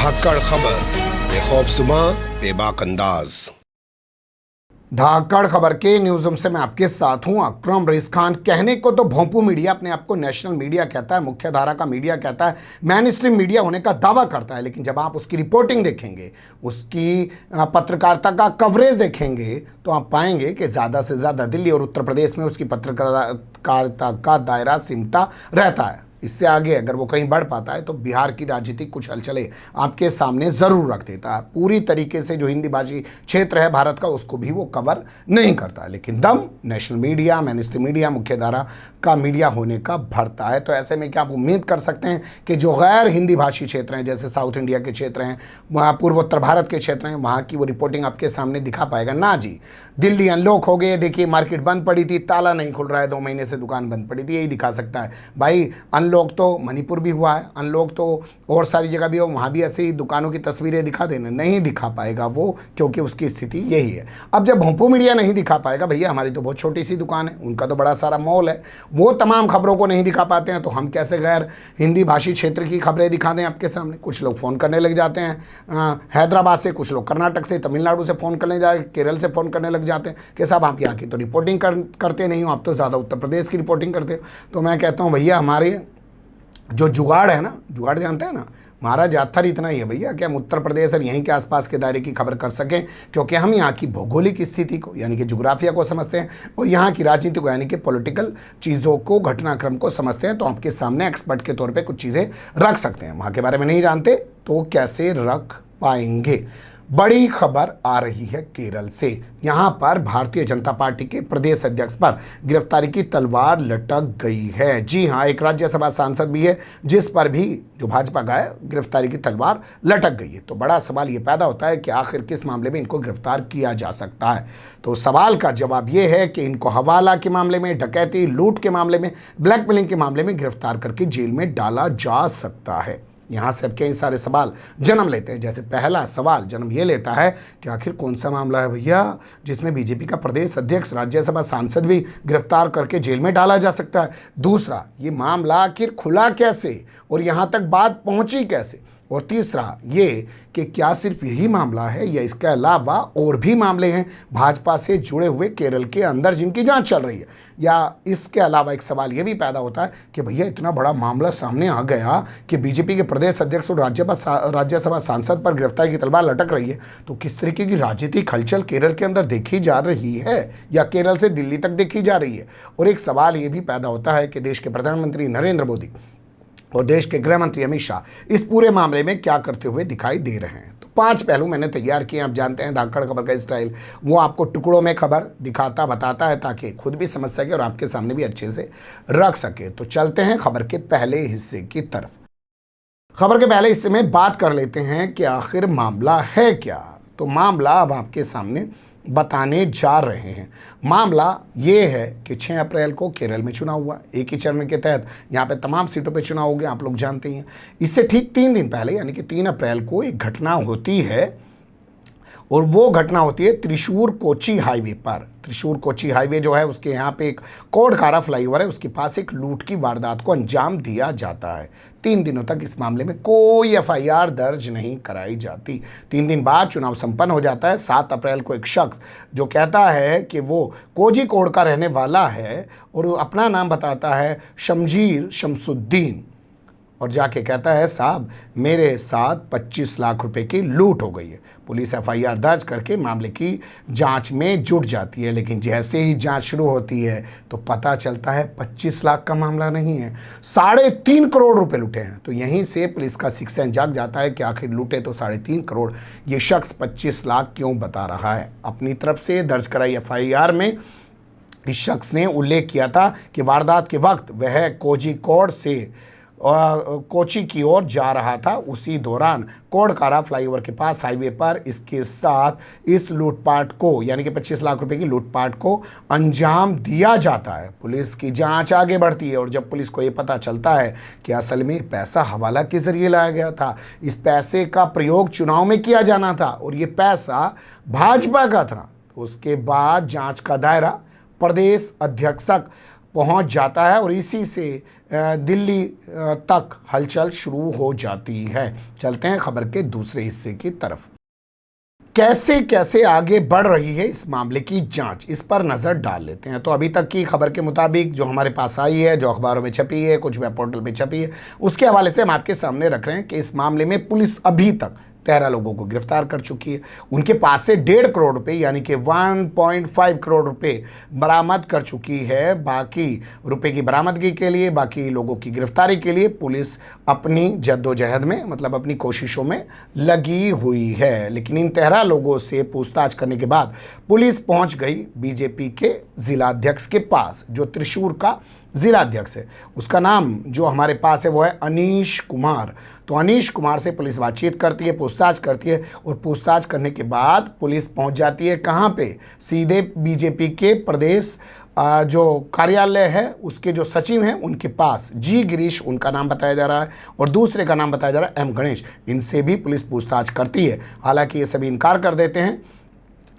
धाकड़ खबर बेखौफजुमा बेबाक अंदाज। धाकड़ खबर के न्यूज़ रूम से मैं आपके साथ हूं अकरम रईस खान। कहने को तो भोंपू मीडिया अपने आप को नेशनल मीडिया कहता है, मुख्य धारा का मीडिया कहता है, मेन स्ट्रीम मीडिया होने का दावा करता है, लेकिन जब आप उसकी रिपोर्टिंग देखेंगे, उसकी पत्रकारिता का कवरेज देखेंगे, तो आप पाएंगे कि ज़्यादा से ज़्यादा दिल्ली और उत्तर प्रदेश में उसकी पत्रकारिता का दायरा सिमटा रहता है। इससे आगे अगर वो कहीं बढ़ पाता है तो बिहार की राजनीतिक कुछ हलचलें आपके सामने ज़रूर रख देता है। पूरी तरीके से जो हिंदी भाषी क्षेत्र है भारत का, उसको भी वो कवर नहीं करता, लेकिन दम national media, main stream media, मुख्य धारा का मीडिया होने का भरता है। तो ऐसे में क्या आप उम्मीद कर सकते हैं कि जो गैर हिंदी भाषी क्षेत्र हैं, जैसे साउथ इंडिया के क्षेत्र हैं, वहाँ पूर्वोत्तर भारत के क्षेत्र हैं, वहाँ की वो रिपोर्टिंग आपके सामने दिखा पाएगा? ना जी। दिल्ली अनलॉक हो गए, देखिए मार्केट बंद पड़ी थी, ताला नहीं खुल रहा है, 2 महीने से दुकान बंद पड़ी थी, यही दिखा सकता है। भाई अनलॉक तो मणिपुर भी हुआ है, अनलॉक तो और सारी जगह भी हो, वहाँ भी ऐसे ही दुकानों की तस्वीरें दिखा देना, नहीं दिखा पाएगा वो, क्योंकि उसकी स्थिति यही है। अब जब भोंपू मीडिया नहीं दिखा पाएगा, भैया हमारी तो बहुत छोटी सी दुकान है, उनका तो बड़ा सारा मॉल है, वो तमाम खबरों को नहीं दिखा पाते हैं, तो हम कैसे गैर हिंदी भाषी क्षेत्र की खबरें दिखा दें आपके सामने? कुछ लोग फ़ोन करने लग जाते हैं हैदराबाद से, कुछ लोग कर्नाटक से, तमिलनाडु से फ़ोन करने जाए, केरल से फ़ोन करने लग जाते हैं कि साहब आप यहाँ की तो रिपोर्टिंग करते नहीं हो, आप तो ज़्यादा उत्तर प्रदेश की रिपोर्टिंग करते हो। तो मैं कहता हूँ भैया हमारे जो जुगाड़ है ना, जुगाड़ जानते हैं ना, हमारा जाथर इतना ही है भैया कि हम उत्तर प्रदेश और यहीं के आसपास के दायरे की खबर कर सकें, क्योंकि हम यहाँ की भौगोलिक स्थिति को यानी कि जुग्राफिया को समझते हैं और यहाँ की राजनीति को यानी कि पॉलिटिकल चीज़ों को, घटनाक्रम को समझते हैं। तो आपके सामने एक्सपर्ट के तौर पे कुछ चीज़ें रख सकते हैं। वहाँ के बारे में नहीं जानते तो कैसे रख पाएंगे? बड़ी खबर आ रही है केरल से। यहाँ पर भारतीय जनता पार्टी के प्रदेश अध्यक्ष पर गिरफ्तारी की तलवार लटक गई है। जी हाँ, एक राज्यसभा सांसद भी है जिस पर भी जो भाजपा का है गिरफ्तारी की तलवार लटक गई है। तो बड़ा सवाल ये पैदा होता है कि आखिर किस मामले में इनको गिरफ्तार किया जा सकता है? तो सवाल का जवाब ये है कि इनको हवाला के मामले में, डकैती, लूट के मामले में, ब्लैकमेलिंग के मामले में गिरफ्तार करके जेल में डाला जा सकता है। यहाँ से अब कई सारे सवाल जन्म लेते हैं। जैसे पहला सवाल जन्म ये लेता है कि आखिर कौन सा मामला है भैया जिसमें बीजेपी का प्रदेश अध्यक्ष, राज्यसभा सांसद भी गिरफ्तार करके जेल में डाला जा सकता है? दूसरा, ये मामला आखिर खुला कैसे और यहाँ तक बात पहुँची कैसे? और तीसरा ये कि क्या सिर्फ यही मामला है या इसके अलावा और भी मामले हैं भाजपा से जुड़े हुए केरल के अंदर जिनकी जांच चल रही है? या इसके अलावा एक सवाल ये भी पैदा होता है कि भैया इतना बड़ा मामला सामने आ गया कि बीजेपी के प्रदेश अध्यक्ष और राज्यसभा सांसद पर गिरफ्तारी की तलवार लटक रही है, तो किस तरीके की राजनीतिक हलचल केरल के अंदर देखी जा रही है या केरल से दिल्ली तक देखी जा रही है? और एक सवाल ये भी पैदा होता है कि देश के प्रधानमंत्री नरेंद्र मोदी और देश के गृह मंत्री अमित शाह इस पूरे मामले में क्या करते हुए दिखाई दे रहे हैं? तो 5 पहलू मैंने तैयार किए। आप जानते हैं धाकड़ खबर का स्टाइल, वो आपको टुकड़ों में खबर दिखाता बताता है ताकि खुद भी समझ सके और आपके सामने भी अच्छे से रख सके। तो चलते हैं खबर के पहले हिस्से की तरफ। खबर के पहले हिस्से में बात कर लेते हैं कि आखिर मामला है क्या। तो मामला अब आपके सामने बताने जा रहे हैं। मामला ये है कि 6 अप्रैल को केरल में चुनाव हुआ, एक ही चरण के तहत यहाँ पे तमाम सीटों पे चुनाव हो गए, आप लोग जानते ही हैं। इससे ठीक 3 दिन पहले यानी कि 3 अप्रैल को एक घटना होती है और वो घटना होती है त्रिशूर कोची हाईवे पर। त्रिशूर कोची हाईवे जो है उसके यहाँ पे एक कोडकारा फ्लाईओवर है, उसके पास एक लूट की वारदात को अंजाम दिया जाता है। 3 दिनों तक इस मामले में कोई एफआईआर दर्ज नहीं कराई जाती। 3 दिन बाद चुनाव संपन्न हो जाता है। 7 अप्रैल को एक शख्स जो कहता है कि वो कोझिकोड का रहने वाला है और अपना नाम बताता है शमजीर शमसुद्दीन, और जाके कहता है साहब मेरे साथ 25 लाख रुपए की लूट हो गई है। पुलिस एफआईआर दर्ज करके मामले की जांच में जुट जाती है, लेकिन जैसे ही जांच शुरू होती है तो पता चलता है 25 लाख का मामला नहीं है, 3.5 करोड़ रुपए लूटे हैं। तो यहीं से पुलिस का सिक्स सेंस जाग जाता है कि आखिर लूटे तो 3.5 करोड़, ये शख्स 25 लाख क्यों बता रहा है? अपनी तरफ से दर्ज कराई एफआईआर में इस शख्स ने उल्लेख किया था कि वारदात के वक्त वह कोझिकोड से कोची की ओर जा रहा था। उसी दौरान कोडकारा फ्लाईओवर के पास हाईवे पर इसके साथ इस लूटपाट को यानी कि 25 लाख रुपए की लूटपाट को अंजाम दिया जाता है। पुलिस की जांच आगे बढ़ती है और जब पुलिस को ये पता चलता है कि असल में पैसा हवाला के जरिए लाया गया था, इस पैसे का प्रयोग चुनाव में किया जाना था और ये पैसा भाजपा का था, तो उसके बाद जांच का दायरा प्रदेश अध्यक्ष तक पहुंच जाता है और इसी से दिल्ली तक हलचल शुरू हो जाती है। चलते हैं खबर के दूसरे हिस्से की तरफ। कैसे कैसे आगे बढ़ रही है इस मामले की जांच, इस पर नज़र डाल लेते हैं। तो अभी तक की खबर के मुताबिक जो हमारे पास आई है, जो अखबारों में छपी है, कुछ वेब पोर्टल पे छपी है, उसके हवाले से हम आपके सामने रख रहे हैं कि इस मामले में पुलिस अभी तक 13 लोगों को गिरफ्तार कर चुकी है। उनके पास से 1.5 करोड़ रुपए यानी कि 1.5 करोड़ रुपए बरामद कर चुकी है। बाकी रुपए की बरामदगी के लिए, बाकी लोगों की गिरफ्तारी के लिए पुलिस अपनी जद्दोजहद में, मतलब अपनी कोशिशों में लगी हुई है। लेकिन इन 13 लोगों से पूछताछ करने के बाद पुलिस पहुंच गई बीजेपी के जिलाध्यक्ष के पास, जो त्रिशूर का जिलाध्यक्ष है। उसका नाम जो हमारे पास है वो है अनीश कुमार। तो अनीश कुमार से पुलिस बातचीत करती है, पूछताछ करती है, और पूछताछ करने के बाद पुलिस पहुंच जाती है कहाँ पे? सीधे बीजेपी के प्रदेश जो कार्यालय है उसके जो सचिव हैं उनके पास। जी गिरीश उनका नाम बताया जा रहा है, और दूसरे का नाम बताया जा रहा है एम गणेश। इनसे भी पुलिस पूछताछ करती है। हालांकि ये सभी इनकार कर देते हैं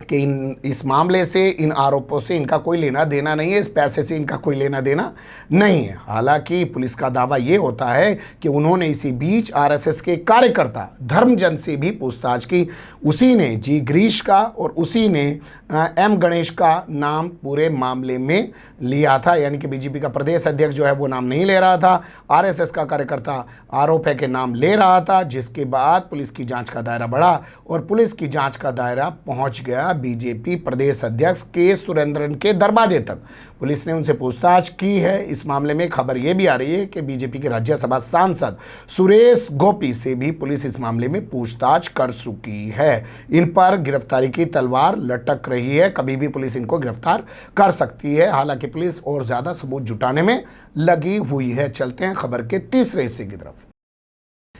कि इस मामले से, इन आरोपों से इनका कोई लेना देना नहीं है, इस पैसे से इनका कोई लेना देना नहीं है। हालांकि पुलिस का दावा ये होता है कि उन्होंने इसी बीच आरएसएस के कार्यकर्ता धर्मजन से भी पूछताछ की। उसी ने जी गिरीश का और उसी ने एम गणेश का नाम पूरे मामले में लिया था, यानी कि बीजेपी का प्रदेश अध्यक्ष जो है वो नाम नहीं ले रहा था, आरएसएस का कार्यकर्ता आरोप है कि नाम ले रहा था। जिसके बाद पुलिस की जांच का दायरा बढ़ा और पुलिस की जांच का दायरा पहुंच गया बीजेपी प्रदेश अध्यक्ष के सुरेंद्रन के दरवाजे तक। पुलिस ने उनसे पूछताछ की है। इस मामले में खबर यह भी आ रही है कि बीजेपी के राज्यसभा सांसद सुरेश गोपी से भी पुलिस इस मामले में पूछताछ कर चुकी है। इन पर गिरफ्तारी की तलवार लटक रही है, कभी भी पुलिस इनको गिरफ्तार कर सकती है। हालांकि पुलिस और ज्यादा सबूत जुटाने में लगी हुई है। चलते हैं खबर के तीसरे हिस्से की तरफ।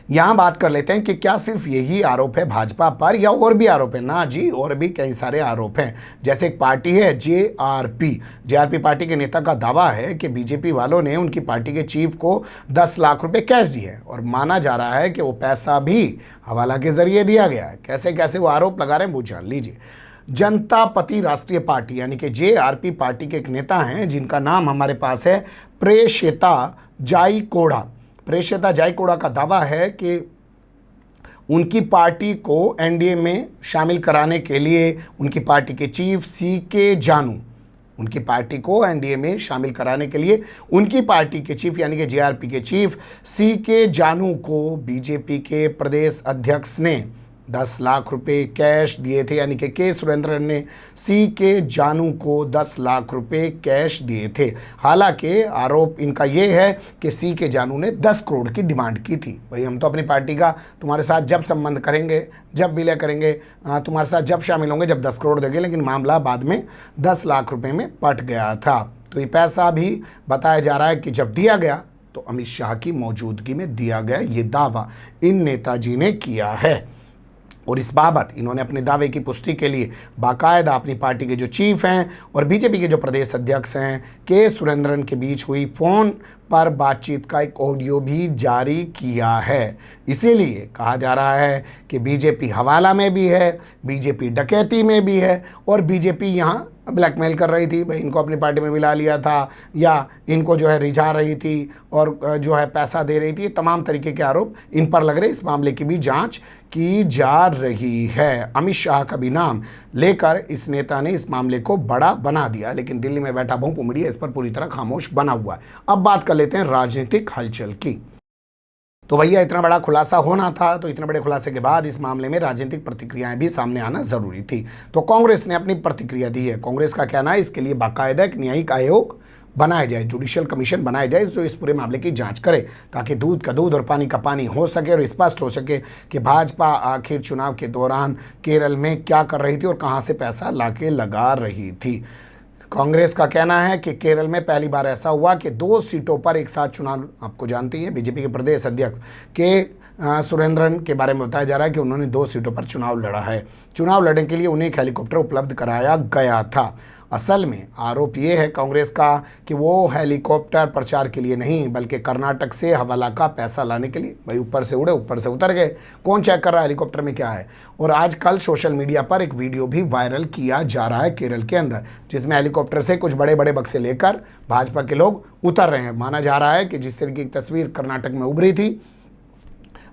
यहां बात कर लेते हैं कि क्या सिर्फ यही आरोप है भाजपा पर, या और भी आरोप है? ना जी, और भी कई सारे आरोप हैं। जैसे एक पार्टी है जेआरपी पार्टी के नेता का दावा है कि बीजेपी वालों ने उनकी पार्टी के चीफ को 10 लाख रुपए कैश दिए, और माना जा रहा है कि वो पैसा भी हवाला के जरिए दिया गया है। कैसे कैसे वो आरोप लगा रहे हैं वो जान लीजिए। जनता पार्टी राष्ट्रीय पार्टी यानी कि जेआरपी पार्टी के एक नेता हैं जिनका नाम हमारे पास है प्रेषिता जायकोड़ा। प्रेषिता जायकोड़ा का दावा है कि उनकी पार्टी को एनडीए में शामिल कराने के लिए उनकी पार्टी के चीफ सीके जानू, उनकी पार्टी को एनडीए में शामिल कराने के लिए उनकी पार्टी के चीफ यानी कि जेआरपी के चीफ सीके जानू को बीजेपी के प्रदेश अध्यक्ष ने 10 लाख रुपए कैश दिए थे, यानी कि के सुरेंद्रन ने सी के जानू को 10 लाख रुपए कैश दिए थे। हालांकि आरोप इनका ये है कि सी के जानू ने 10 करोड़ की डिमांड की थी। भाई हम तो अपनी पार्टी का तुम्हारे साथ जब संबंध करेंगे, जब विलय करेंगे, तुम्हारे साथ जब शामिल होंगे, जब 10 करोड़ देंगे। लेकिन मामला बाद में 10 लाख रुपए में पट गया था। तो ये पैसा भी बताया जा रहा है कि जब दिया गया तो अमित शाह की मौजूदगी में दिया गया। ये दावा इन नेताजी ने किया है, और इस बाबत इन्होंने अपने दावे की पुष्टि के लिए बाकायदा अपनी पार्टी के जो चीफ हैं और बीजेपी के जो प्रदेश अध्यक्ष हैं के सुरेंद्रन के बीच हुई फ़ोन पर बातचीत का एक ऑडियो भी जारी किया है। इसीलिए कहा जा रहा है कि बीजेपी हवाला में भी है, बीजेपी डकैती में भी है, और बीजेपी यहाँ ब्लैकमेल कर रही थी। भाई इनको अपनी पार्टी में मिला लिया था, या इनको जो है रिझा रही थी और जो है पैसा दे रही थी। तमाम तरीके के आरोप इन पर लग रहे। इस मामले की भी जांच की जा रही है। अमित शाह का भी नाम लेकर इस नेता ने इस मामले को बड़ा बना दिया, लेकिन दिल्ली में बैठा भोंपू मीडिया इस पर पूरी तरह खामोश बना हुआ है। अब बात कर लेते हैं राजनीतिक हलचल की। तो भैया इतना बड़ा खुलासा होना था, तो इतने बड़े खुलासे के बाद इस मामले में राजनीतिक प्रतिक्रियाएं भी सामने आना जरूरी थी। तो कांग्रेस ने अपनी प्रतिक्रिया दी है। कांग्रेस का कहना है इसके लिए बाकायदा एक न्यायिक आयोग बनाया जाए, जुडिशियल कमीशन बनाया जाए जो इस पूरे मामले की जांच करे, ताकि दूध का दूध और पानी का पानी हो सके और स्पष्ट हो सके कि भाजपा आखिर चुनाव के दौरान केरल में क्या कर रही थी और कहां से पैसा लाके लगा रही थी। कांग्रेस का कहना है कि केरल में पहली बार ऐसा हुआ कि 2 सीटों पर एक साथ चुनाव, आपको जानती हैं बीजेपी के प्रदेश अध्यक्ष के सुरेंद्रन के बारे में बताया जा रहा है कि उन्होंने 2 सीटों पर चुनाव लड़ा है। चुनाव लड़ने के लिए उन्हें एक हेलीकॉप्टर उपलब्ध कराया गया था। असल में आरोप ये है कांग्रेस का कि वो हेलीकॉप्टर प्रचार के लिए नहीं बल्कि कर्नाटक से हवाला का पैसा लाने के लिए, भाई ऊपर से उड़े ऊपर से उतर गए, कौन चेक कर रहा है हेलीकॉप्टर में क्या है। और आजकल सोशल मीडिया पर एक वीडियो भी वायरल किया जा रहा है केरल के अंदर, जिसमें हेलीकॉप्टर से कुछ बड़े बड़े बक्से लेकर भाजपा के लोग उतर रहे हैं। माना जा रहा है कि जिस तरीके की तस्वीर कर्नाटक में उभरी थी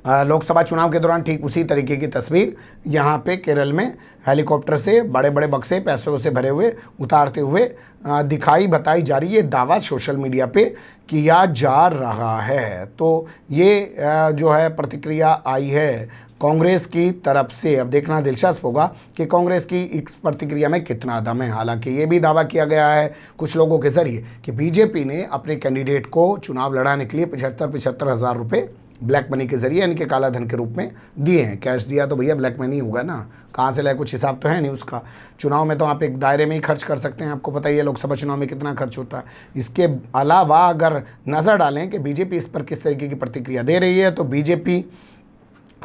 लोकसभा चुनाव के दौरान, ठीक उसी तरीके की तस्वीर यहाँ पे केरल में हेलीकॉप्टर से बड़े बड़े बक्से पैसों से भरे हुए उतारते हुए दिखाई बताई जा रही है। दावा सोशल मीडिया पे किया जा रहा है। तो ये जो है प्रतिक्रिया आई है कांग्रेस की तरफ से। अब देखना दिलचस्प होगा कि कांग्रेस की इस प्रतिक्रिया में कितना दम है। हालांकि ये भी दावा किया गया है कुछ लोगों के जरिए कि बीजेपी ने अपने कैंडिडेट को चुनाव लड़ाने के लिए 75 हज़ार रुपये ब्लैक मनी के जरिए यानी कि काला धन के रूप में दिए हैं। कैश दिया तो भैया ब्लैक मनी होगा ना, कहाँ से लाए, कुछ हिसाब तो है नहीं उसका। चुनाव में तो आप एक दायरे में ही खर्च कर सकते हैं, आपको पता ही है लोकसभा चुनाव में कितना खर्च होता है। इसके अलावा अगर नज़र डालें कि बीजेपी इस पर किस तरीके की प्रतिक्रिया दे रही है, तो बीजेपी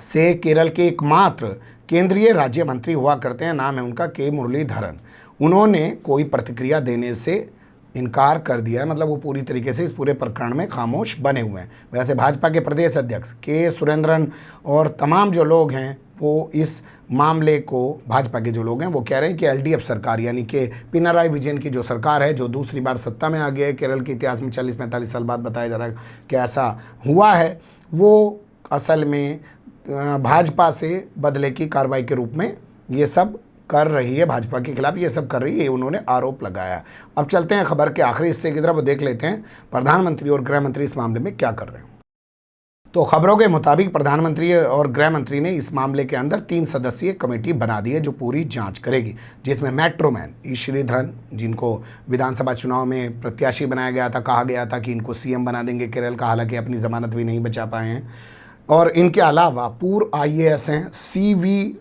से केरल के एकमात्र केंद्रीय राज्य मंत्री हुआ करते हैं, नाम है उनका के मुरलीधरन। उन्होंने कोई प्रतिक्रिया देने से इनकार कर दिया है, मतलब वो पूरी तरीके से इस पूरे प्रकरण में खामोश बने हुए हैं। वैसे भाजपा के प्रदेश अध्यक्ष के सुरेंद्रन और तमाम जो लोग हैं वो इस मामले को, भाजपा के जो लोग हैं वो कह रहे हैं कि एलडीएफ सरकार यानी कि पिनाराई विजयन की जो सरकार है, जो दूसरी बार सत्ता में आ गया है केरल के इतिहास में 40-45 साल बाद बताया जा रहा है कि ऐसा हुआ है, वो असल में भाजपा से बदले की कार्रवाई के रूप में ये सब कर रही है, भाजपा के खिलाफ ये सब कर रही है, उन्होंने आरोप लगाया। अब चलते हैं खबर के आखिरी हिस्से की तरफ, वो देख लेते हैं प्रधानमंत्री और गृह मंत्री इस मामले में क्या कर रहे हैं। तो खबरों के मुताबिक प्रधानमंत्री और गृह मंत्री ने इस मामले के अंदर 3 सदस्यीय कमेटी बना दी है जो पूरी जांच करेगी, जिसमें मेट्रोमैन ई श्रीधरन, जिनको विधानसभा चुनाव में प्रत्याशी बनाया गया था, कहा गया था कि इनको सीएम बना देंगे केरल का, हालांकि अपनी जमानत भी नहीं बचा पाए हैं। और इनके अलावा पूर्व आईएएस हैं CV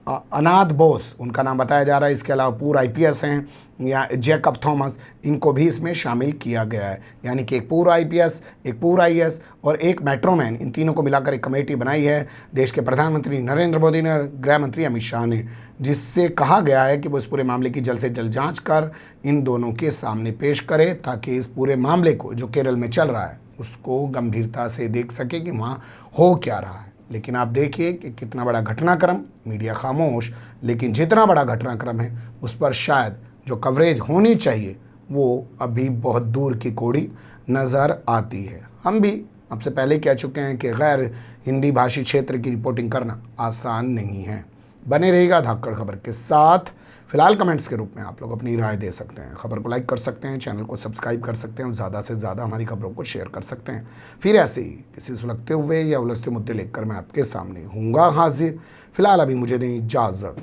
अनाथ बोस, उनका नाम बताया जा रहा है। इसके अलावा पूर्व आईपीएस हैं या जैकब थॉमस, इनको भी इसमें शामिल किया गया है। यानी कि एक पूर्व आईपीएस, एक पूर्व आईएएस और एक मेट्रोमैन, इन तीनों को मिलाकर एक कमेटी बनाई है देश के प्रधानमंत्री नरेंद्र मोदी ने और गृह मंत्री अमित शाह ने, जिससे कहा गया है कि वो इस पूरे मामले की जल्द से जल्द जाँच कर इन दोनों के सामने पेश करे, ताकि इस पूरे मामले को जो केरल में चल रहा है उसको गंभीरता से देख सके कि वहाँ हो क्या रहा है। लेकिन आप देखिए कि कितना बड़ा घटनाक्रम, मीडिया खामोश, लेकिन जितना बड़ा घटनाक्रम है उस पर शायद जो कवरेज होनी चाहिए वो अभी बहुत दूर की कोड़ी नज़र आती है। हम भी आपसे पहले कह चुके हैं कि गैर हिंदी भाषी क्षेत्र की रिपोर्टिंग करना आसान नहीं है। बने रहिएगा धाकड़ खबर के साथ। फिलहाल कमेंट्स के रूप में आप लोग अपनी राय दे सकते हैं, खबर को लाइक कर सकते हैं, चैनल को सब्सक्राइब कर सकते हैं और ज़्यादा से ज़्यादा हमारी खबरों को शेयर कर सकते हैं। फिर ऐसे ही किसी सुलगते हुए या उलझते मुद्दे लेकर मैं आपके सामने हूँगा हाजिर। फिलहाल अभी मुझे दें इजाज़त।